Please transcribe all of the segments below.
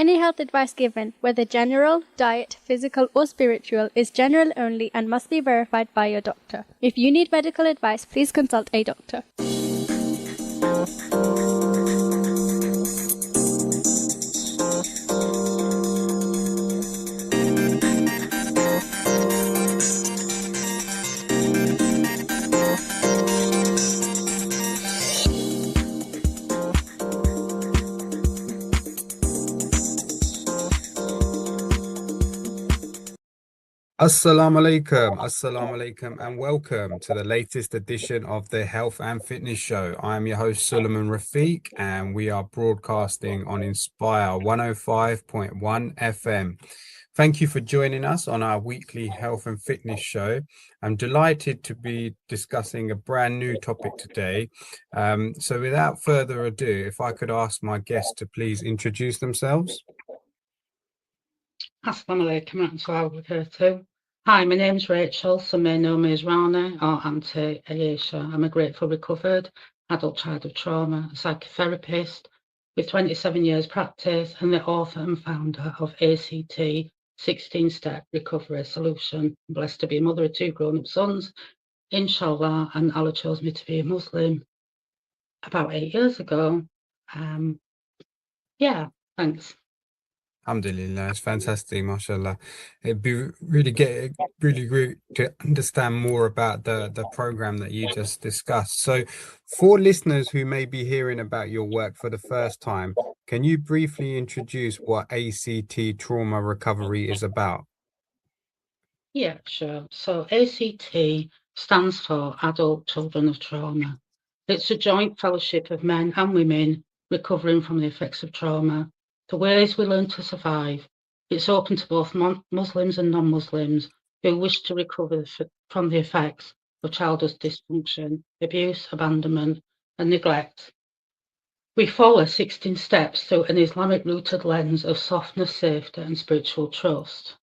Any health advice given, whether general, diet, physical, or spiritual, is general only and must be verified by your doctor. If you need medical advice, please consult a doctor. Assalamu alaikum, and welcome to the latest edition of the Health and Fitness Show. I am your host, Suleiman Rafiq, and we are broadcasting on Inspire 105.1 FM. Thank you for joining us on our weekly health and fitness show. I'm delighted to be discussing a brand new topic today. So without further ado, if I could ask my guests to please introduce themselves. Assalamu alaikum warahmatullahi wabarakatuh. Hi, my name is Rachel. Some may know me as Rana or Auntie Ayesha. I'm a grateful recovered adult child of trauma, a psychotherapist with 27 years practice and the author and founder of A.C.T 16-step recovery solution. I'm blessed to be a mother of two grown-up sons, inshallah, and Allah chose me to be a Muslim about 8 years ago. Thanks. Alhamdulillah, it's fantastic, mashallah. It'd be really great to understand more about the program that you just discussed. So for listeners who may be hearing about your work for the first time, can you briefly introduce what A.C.T trauma recovery is about? Yeah, sure. So A.C.T stands for Adult Children of Trauma. It's a joint fellowship of men and women recovering from the effects of trauma, the ways we learn to survive. It's open to both Muslims and non-Muslims who wish to recover from the effects of childhood dysfunction, abuse, abandonment, and neglect. We follow 16 steps through an Islamic-rooted lens of softness, safety, and spiritual trust.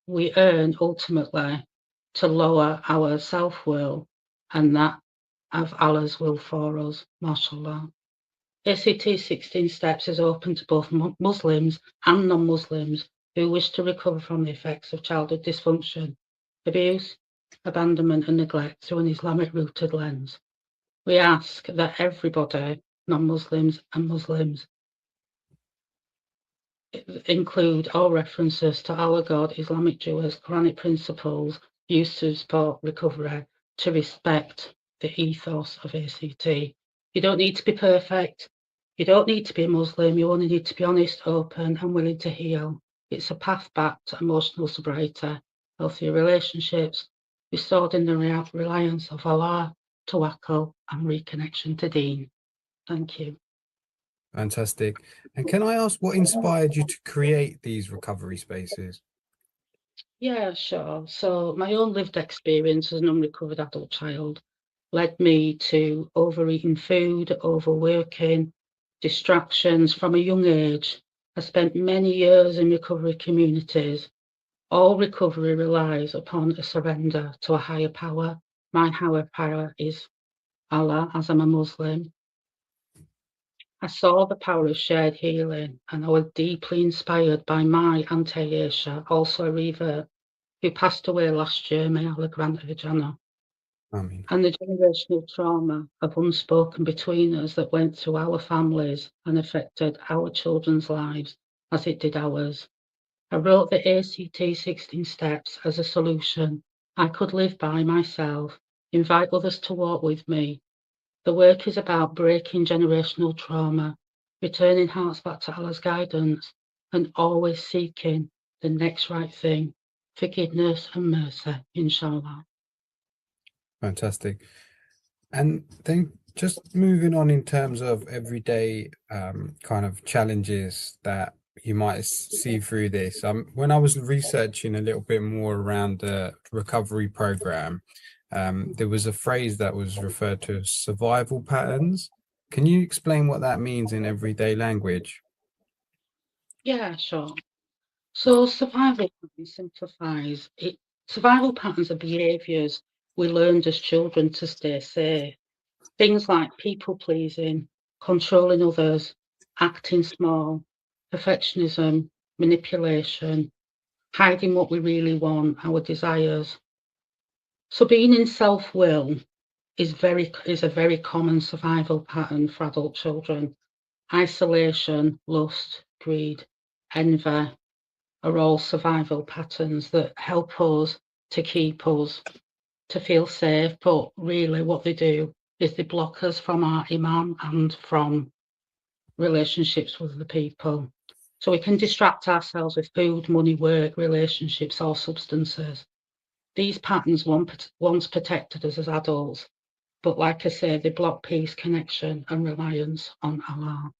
We earn ultimately to lower our self-will and that of Allah's will for us, mashallah. A.C.T 16 steps is open to both Muslims and non-Muslims who wish to recover from the effects of childhood dysfunction, abuse, abandonment and neglect through an Islamic-rooted lens. We ask that everybody, non-Muslims and Muslims, include all references to our God, Islamic Jewish, Quranic principles used to support recovery, to respect the ethos of A.C.T. You don't need to be perfect. You don't need to be a Muslim. You only need to be honest, open, and willing to heal. It's a path back to emotional sobriety, healthier relationships, restored in the reliance of Allah, tawakkul, and reconnection to Deen. Thank you. Fantastic. And can I ask what inspired you to create these recovery spaces? Yeah, sure. So my own lived experience as an unrecovered adult child led me to overeating food, overworking, distractions from a young age. I spent many years in recovery communities. All recovery relies upon a surrender to a higher power. My higher power is Allah, as I'm a Muslim. I saw the power of shared healing, and I was deeply inspired by my Auntie Aisha, also a revert, who passed away last year, may Allah grant her Jannah. Ameen. And the generational trauma of unspoken between us that went through our families and affected our children's lives as it did ours. I wrote the A.C.T 16 steps as a solution I could live by myself, invite others to walk with me. The work is about breaking generational trauma, returning hearts back to Allah's guidance, and always seeking the next right thing, forgiveness and mercy, inshallah. Fantastic. And then just moving on in terms of everyday kind of challenges that you might see through this. When I was researching a little bit more around the recovery program, there was a phrase that was referred to as survival patterns. Can you explain what that means in everyday language? Yeah, sure. So survival patterns simplifies it. Survival patterns are behaviours we learned as children to stay safe. Things like people pleasing, controlling others, acting small, perfectionism, manipulation, hiding what we really want, our desires. So being in self-will is a very common survival pattern for adult children. Isolation, lust, greed, envy are all survival patterns that help us to keep us to feel safe, but really what they do is they block us from our iman and from relationships with the people. So we can distract ourselves with food, money, work, relationships, or substances. These patterns once protected us as adults, but like I say, they block peace, connection, and reliance on Allah.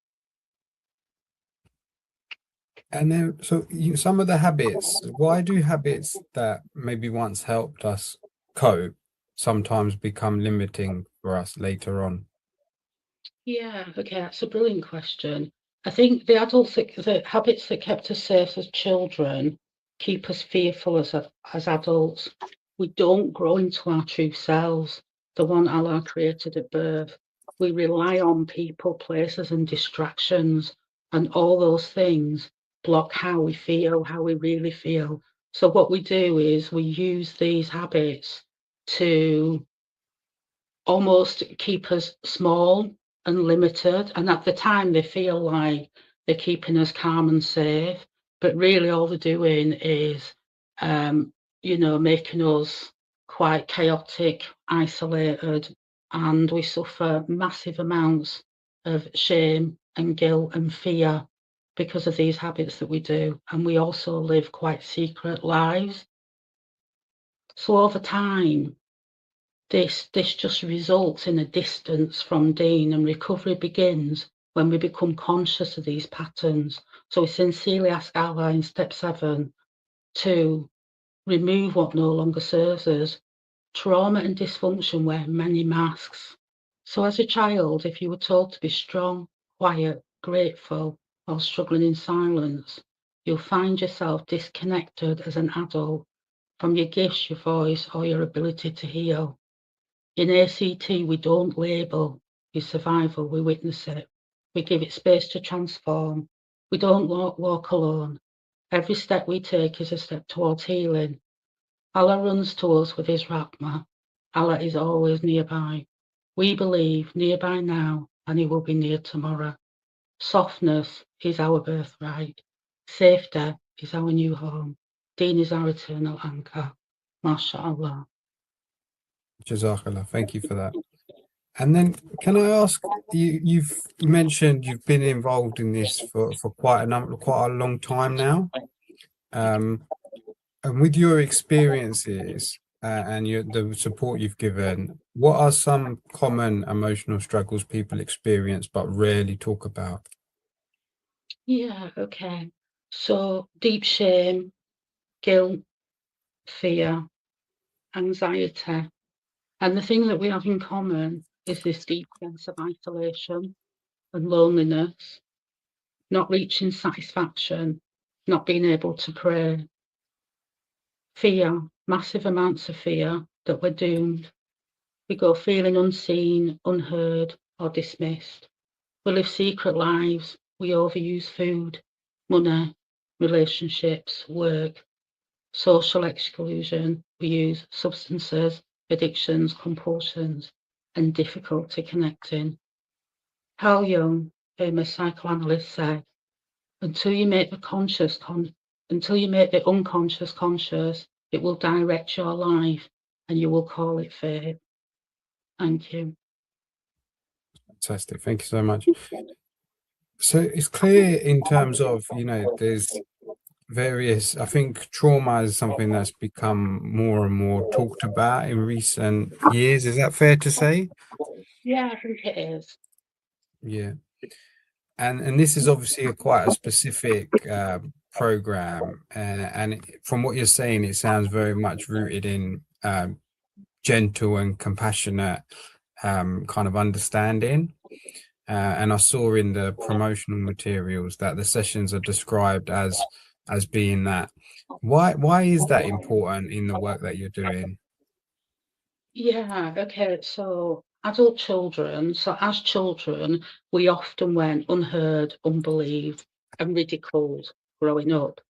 And then, so some of the habits, why do habits that maybe once helped us cope sometimes become limiting for us later on? Yeah, okay, that's a brilliant question. I think the habits that kept us safe as children keep us fearful as adults. We don't grow into our true selves, the one Allah created at birth. We rely on people, places, and distractions, and all those things block how we feel, how we really feel. So what we do is we use these habits to almost keep us small and limited. And at the time, they feel like they're keeping us calm and safe. But really, all they're doing is, making us quite chaotic, isolated, and we suffer massive amounts of shame and guilt and fear because of these habits that we do. And we also live quite secret lives. So over time, this just results in a distance from Dean, and recovery begins when we become conscious of these patterns. So we sincerely ask Allah in step 7 to remove what no longer serves us. Trauma and dysfunction wear many masks. So as a child, if you were told to be strong, quiet, grateful, or struggling in silence, you'll find yourself disconnected as an adult from your gifts, your voice, or your ability to heal. In A.C.T, we don't label your survival, we witness it. We give it space to transform. We don't walk alone. Every step we take is a step towards healing. Allah runs to us with his rahmah. Allah is always nearby. We believe nearby now, and he will be near tomorrow. Softness is our birthright. Safety is our new home. Deen is our eternal anchor. MashaAllah. Jazakallah, thank you for that. And then, can I ask you? You've mentioned you've been involved in this for quite a long time now. And with your experiences and the support you've given, what are some common emotional struggles people experience but rarely talk about? Yeah, okay. So deep shame, guilt, fear, anxiety. And the thing that we have in common is this deep sense of isolation and loneliness, not reaching satisfaction, not being able to pray, fear, massive amounts of fear that we're doomed. We go feeling unseen, unheard, or dismissed. We live secret lives. We overuse food, money, relationships, work, social exclusion. We use substances, addictions, compulsions, and difficulty connecting. Carl Jung, famous psychoanalyst, said, "Until you make until you make the unconscious conscious, it will direct your life, and you will call it fate." Thank you. Fantastic, thank you so much. So it's clear in terms of there's various. I think trauma is something that's become more and more talked about in recent years. Is that fair to say? Yeah, I think it is. Yeah. And this is obviously quite a specific program, and from what you're saying, it sounds very much rooted in gentle and compassionate kind of understanding. And I saw in the promotional materials that the sessions are described as being that. Why is that important in the work that you're doing? Yeah, okay. So adult children, so as children, we often went unheard, unbelieved, and ridiculed growing up.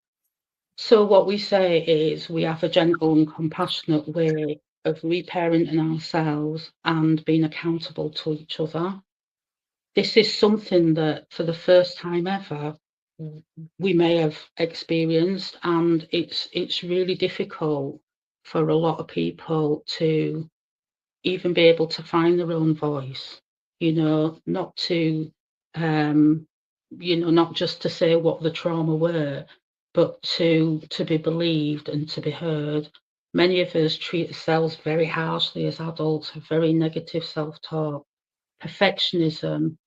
So what we say is we have a gentle and compassionate way of reparenting ourselves and being accountable to each other. This is something that for the first time ever we may have experienced, and it's really difficult for a lot of people to even be able to find their own voice, not to not just to say what the trauma were, but to be believed and to be heard. Many of us treat ourselves very harshly as adults, have very negative self-talk. Perfectionism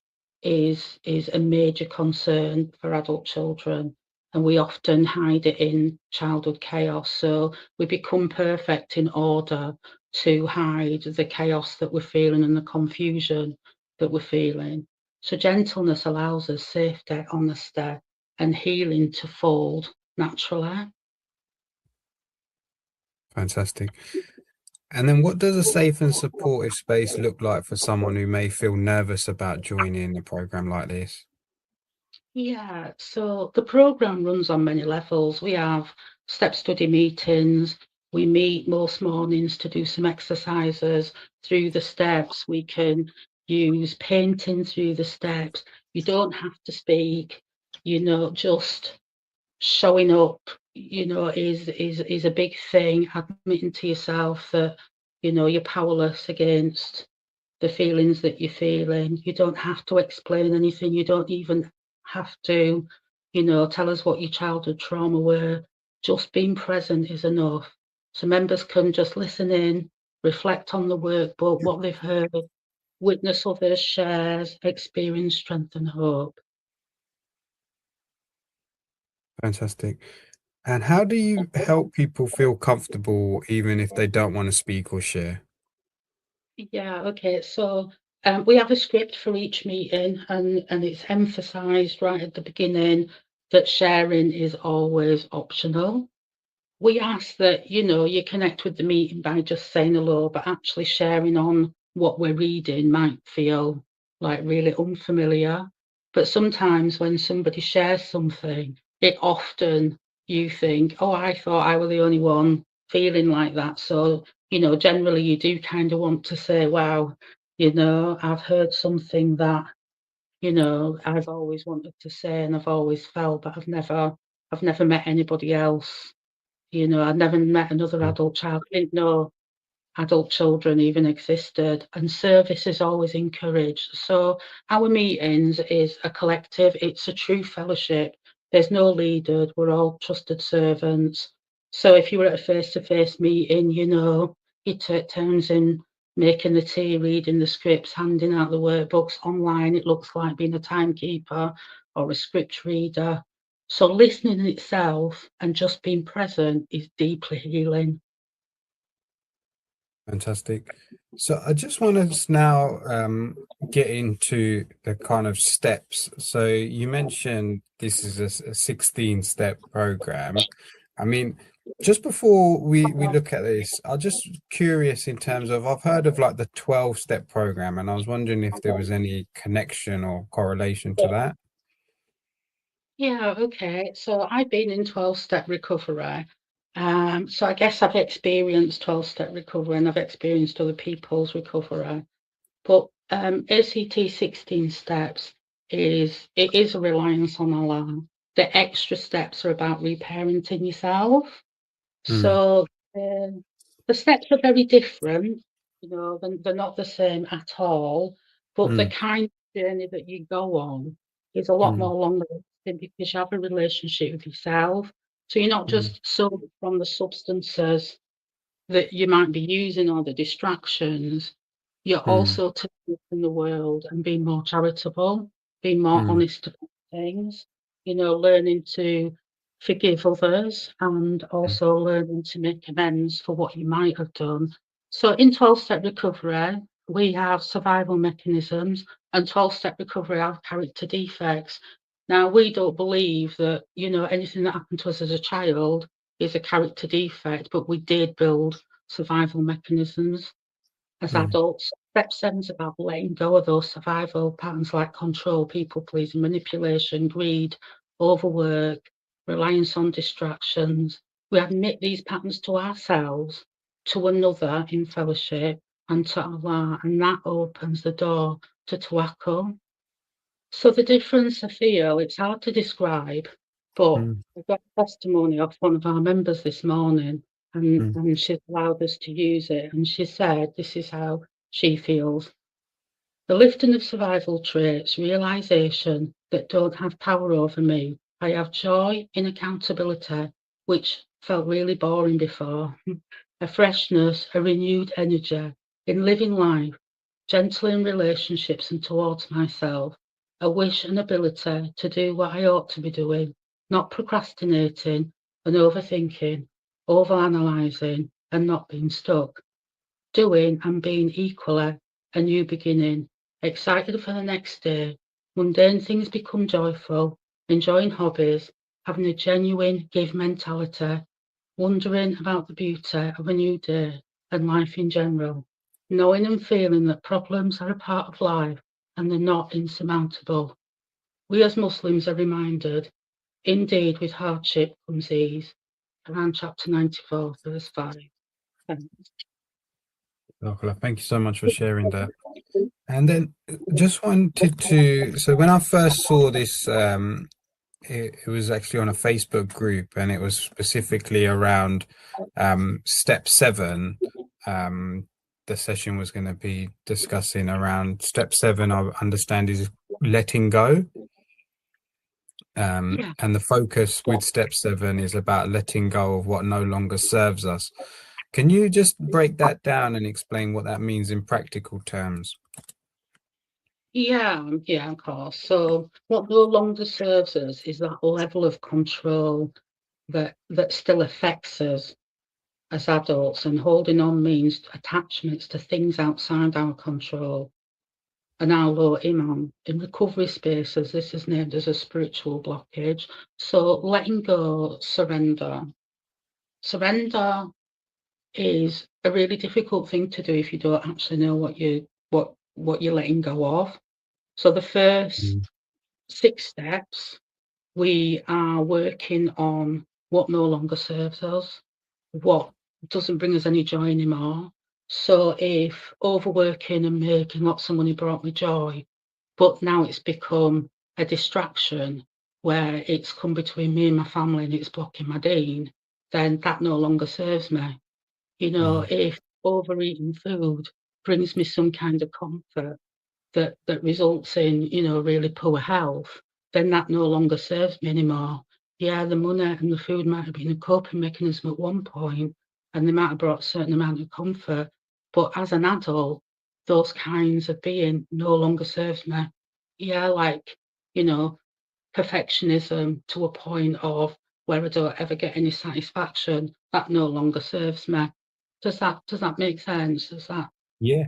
is a major concern for adult children, and we often hide it in childhood chaos. So we become perfect in order to hide the chaos that we're feeling and the confusion that we're feeling. So gentleness allows us safety, honesty, and healing to fold naturally. Fantastic. And then what does a safe and supportive space look like for someone who may feel nervous about joining a program like this? Yeah, so the program runs on many levels. We have step study meetings. We meet most mornings to do some exercises through the steps. We can use painting through the steps. You don't have to speak, just showing up, is a big thing. Admitting to yourself that, you're powerless against the feelings that you're feeling. You don't have to explain anything. You don't even have to, tell us what your childhood trauma were. Just being present is enough. So members can just listen in, reflect on the workbook, what they've heard, witness others' shares, experience strength and hope. Fantastic. And how do you help people feel comfortable even if they don't want to speak or share? Yeah, okay. So we have a script for each meeting, and it's emphasised right at the beginning that sharing is always optional. We ask that, you connect with the meeting by just saying hello, but actually sharing on what we're reading might feel like really unfamiliar. But sometimes when somebody shares something, it often you think, oh, I thought I were the only one feeling like that. So, generally you do kind of want to say, wow, I've heard something that, I've always wanted to say and I've always felt, but I've never met anybody else. I'd never met another Mm. adult child. I didn't know adult children even existed, and service is always encouraged. So our meetings is a collective, it's a true fellowship. There's no leader, we're all trusted servants. So if you were at a face-to-face meeting, you take turns in making the tea, reading the scripts, handing out the workbooks. Online, it looks like being a timekeeper or a script reader. So listening in itself and just being present is deeply healing. Fantastic. So I just want to now get into the kind of steps. So you mentioned this is a 16-step program. I mean, just before we look at this, I'm just curious in terms of I've heard of like the 12-step program, and I was wondering if there was any connection or correlation to that. Yeah, okay. So I've been in 12-step recovery. So I guess I've experienced 12-step recovery and I've experienced other people's recovery. But A.C.T. 16 steps is a reliance on Allah. The extra steps are about reparenting yourself. Mm, So the steps are very different, they're not the same at all, but the mm, kind of journey that you go on is a lot mm, more longer because you have a relationship with yourself. So you're not mm, just sober from the substances that you might be using or the distractions. You're mm, also to live in the world and being more charitable, being more mm, honest about things, learning to forgive others and mm, also learning to make amends for what you might have done. So in 12-step recovery, we have survival mechanisms, and 12-step recovery have character defects. Now, we don't believe that, anything that happened to us as a child is a character defect, but we did build survival mechanisms as mm, adults. Step 7 is about letting go of those survival patterns like control, people pleasing, manipulation, greed, overwork, reliance on distractions. We admit these patterns to ourselves, to another in fellowship, and to Allah, and that opens the door to tawakkul. So the difference I feel, it's hard to describe, but Mm, I got testimony off one of our members this morning, mm, and she's allowed us to use it, and she said this is how she feels. The lifting of survival traits, realization that don't have power over me. I have joy in accountability, which felt really boring before. A freshness, a renewed energy in living life, gentle in relationships and towards myself, a wish and ability to do what I ought to be doing, not procrastinating and overthinking, overanalyzing and not being stuck, doing and being equally a new beginning, excited for the next day. Mundane things become joyful, enjoying hobbies, having a genuine give mentality, wondering about the beauty of a new day and life in general, knowing and feeling that problems are a part of life and they're not insurmountable. We as Muslims are reminded, indeed, with hardship comes ease. Quran chapter 94, verse 5. Thanks. Nicola, thank you so much for sharing that. And then just wanted to, so when I first saw this, it was actually on a Facebook group, and it was specifically around step 7. The session was going to be discussing around step 7, I understand, is letting go. Yeah. And the focus with step 7 is about letting go of what no longer serves us. Can you just break that down and explain what that means in practical terms? Yeah, of course. So what no longer serves us is that level of control that still affects us as adults, and holding on means attachments to things outside our control. And our low iman in recovery spaces, this is named as a spiritual blockage. So letting go, surrender. Surrender is a really difficult thing to do if you don't actually know what you're letting go of. So the first 6 steps, we are working on what no longer serves us, what doesn't bring us any joy anymore. So if overworking and making lots of money brought me joy, but now it's become a distraction where it's come between me and my family and it's blocking my deen, then that no longer serves me. If overeating food brings me some kind of comfort, that results in, really poor health, then that no longer serves me anymore. Yeah, the money and the food might have been a coping mechanism at one point, and they might have brought a certain amount of comfort, but as an adult, those kinds of being no longer serves me. Yeah, like, you know, perfectionism to a point of where I don't ever get any satisfaction, that no longer serves me. Does that make sense? Does that? Yeah,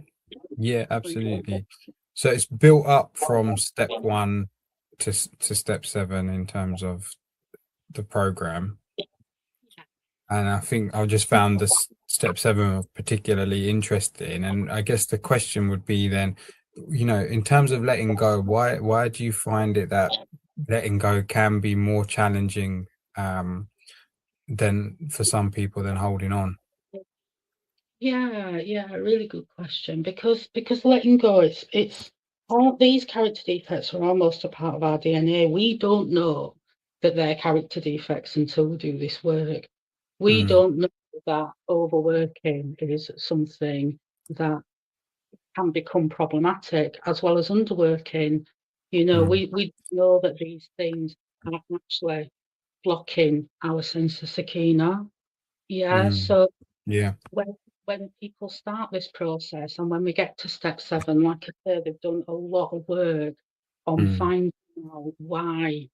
yeah, absolutely. So it's built up from step 1 to step 7 in terms of the program. And I think I just found this step 7 particularly interesting. And I guess the question would be then, in terms of letting go, why do you find it that letting go can be more challenging than for some people than holding on? Yeah, a really good question. Because letting go, it's all these character defects are almost a part of our DNA. We don't know that they're character defects until we do this work. We Mm, don't know that overworking is something that can become problematic, as well as underworking. mm, We know that these things are actually blocking our sense of sakina. Yeah, mm. so Yeah. when people start this process and when we get to step 7, like I said, they've done a lot of work on Mm, finding out why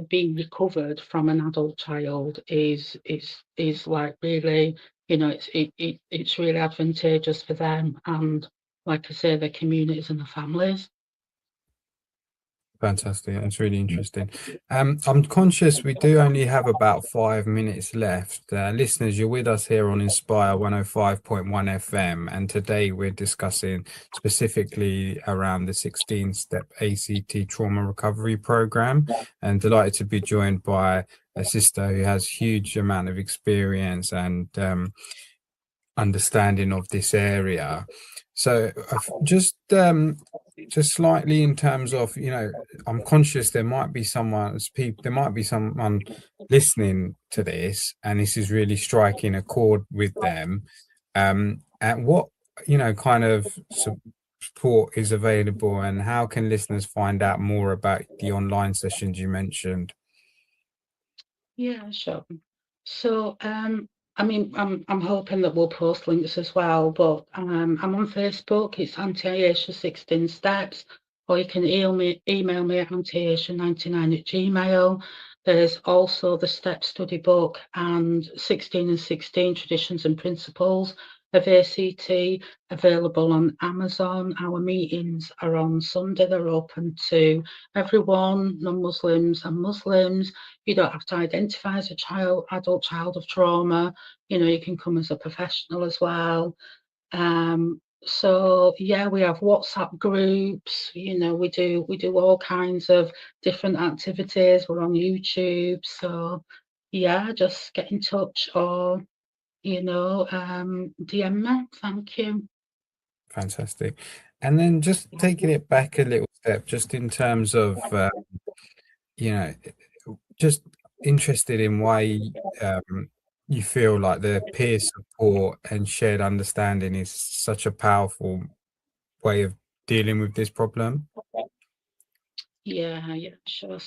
being recovered from an adult child is like really, it's really advantageous for them and, like I say, their communities and the families. Fantastic. That's really interesting. I'm conscious we do only have about 5 minutes left. Listeners, you're with us here on Inspire 105.1 FM, and today we're discussing specifically around the 16-step ACT trauma recovery program. And delighted to be joined by a sister who has huge amount of experience and understanding of this area. So just slightly in terms of, I'm conscious there might be someone listening to this, and this is really striking a chord with them. And what, kind of support is available, and how can listeners find out more about the online sessions you mentioned? Yeah, sure. So, I mean, I'm hoping that we'll post links as well, but I'm on Facebook. It's Anti-Asia 16 Steps, or you can email me at antiasia99@gmail. There's also the Step Study Book and 16 and 16 Traditions and Principles of ACT available on Amazon. Our meetings are on Sunday. They're open to everyone, non-Muslims and Muslims. You don't have to identify as a adult child of trauma. You can come as a professional as well. So yeah, we have WhatsApp groups. We do all kinds of different activities. We're on YouTube. So yeah, just get in touch or DM me. Thank you. Fantastic. And then just taking it back a little step, just in terms of, you know, just interested in why you feel like the peer support and shared understanding is such a powerful way of dealing with this problem. Yeah, sure.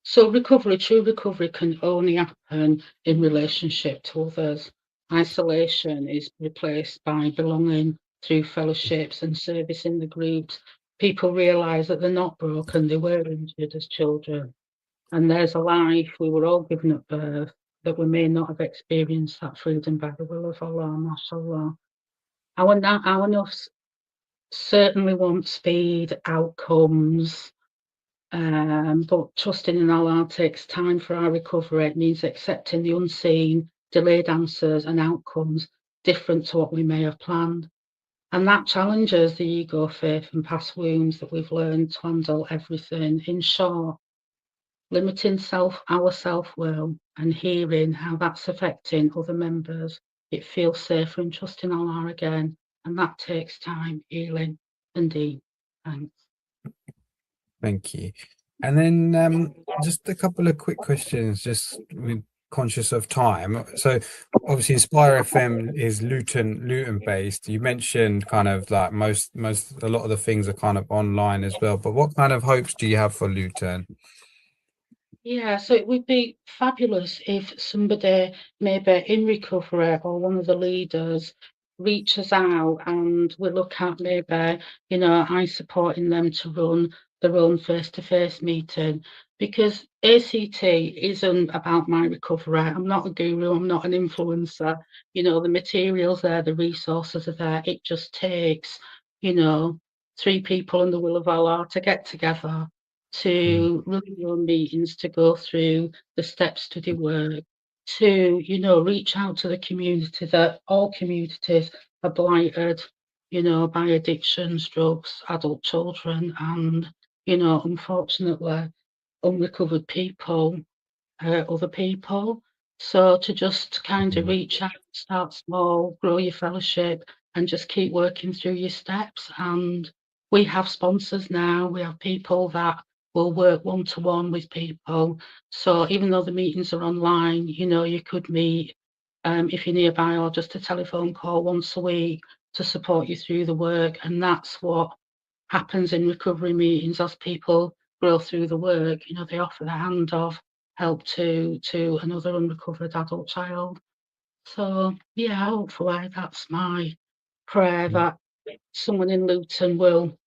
So true recovery can only happen in relationship to others. Isolation is replaced by belonging through fellowships and service in the groups. People realise that they're not broken, they were injured as children. And there's a life we were all given at birth that we may not have experienced that freedom by the will of Allah, mashallah. Our nafs certainly want speed, outcomes, but trusting in Allah takes time for our recovery. It means accepting the unseen, delayed answers and outcomes different to what we may have planned. And that challenges the ego, faith, and past wounds that we've learned to handle everything. In short, limiting our self-will and hearing how that's affecting other members. It feels safer in trusting Allah again, and that takes time, healing, and deep. Thanks. Thank you. And then just a couple of quick questions, just with conscious of time. So obviously Inspire FM is Luton based. You mentioned kind of like a lot of the things are kind of online as well, but what kind of hopes do you have for Luton? Yeah, so it would be fabulous if somebody, maybe in recovery or one of the leaders, reaches out and we look at maybe, I supporting them to run their own face-to-face meeting, because ACT isn't about my recovery. I'm not a guru, I'm not an influencer. The materials there, the resources are there. It just takes, 3 people in the will of Allah to get together to run your own meetings, to go through the steps to the work, to, reach out to the community, that all communities are blighted, by addictions, drugs, adult children, and, unfortunately, unrecovered people hurt other people. So to just kind of reach out, start small, grow your fellowship, and just keep working through your steps. And we have sponsors now. We have people that will work one-to-one with people. So even though the meetings are online, you could meet if you're nearby, or just a telephone call once a week to support you through the work. And that's what happens in recovery meetings as people grow through the work. They offer the hand of help to another unrecovered adult child. So yeah, hopefully that's my prayer, that someone in Luton will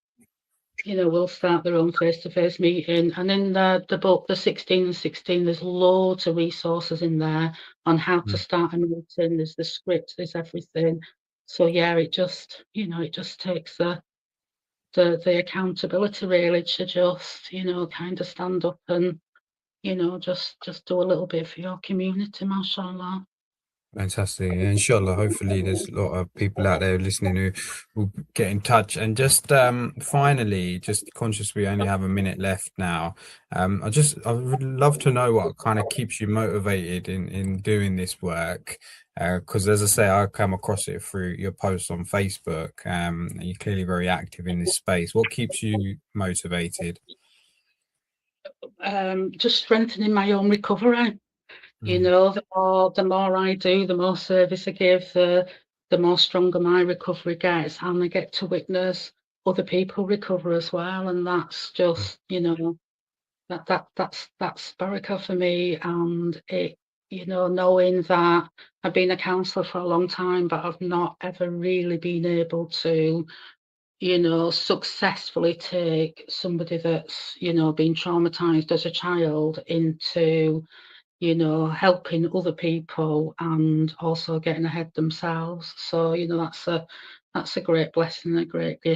start their own face-to-face meeting. And in the book, the 16 and 16, there's loads of resources in there on how to start a meeting. There's the script, there's everything. So yeah, it just takes the accountability really to just, you know, kind of stand up and, you know, just do a little bit for your community, mashallah. Fantastic. Inshallah, hopefully there's a lot of people out there listening who will get in touch. And just finally, just conscious we only have a minute left now. I would love to know what kind of keeps you motivated in doing this work. Because as I say, I come across it through your posts on Facebook. And you're clearly very active in this space. What keeps you motivated? Just strengthening my own recovery. You know, the more I do, the more service I give, the more stronger my recovery gets, and I get to witness other people recover as well. And that's just, you know, that's barakah for me. And it, you know, knowing that I've been a counsellor for a long time, but I've not ever really been able to, you know, successfully take somebody that's, you know, been traumatized as a child into, you know, helping other people and also getting ahead themselves. So, you know, that's a great blessing, a great gift.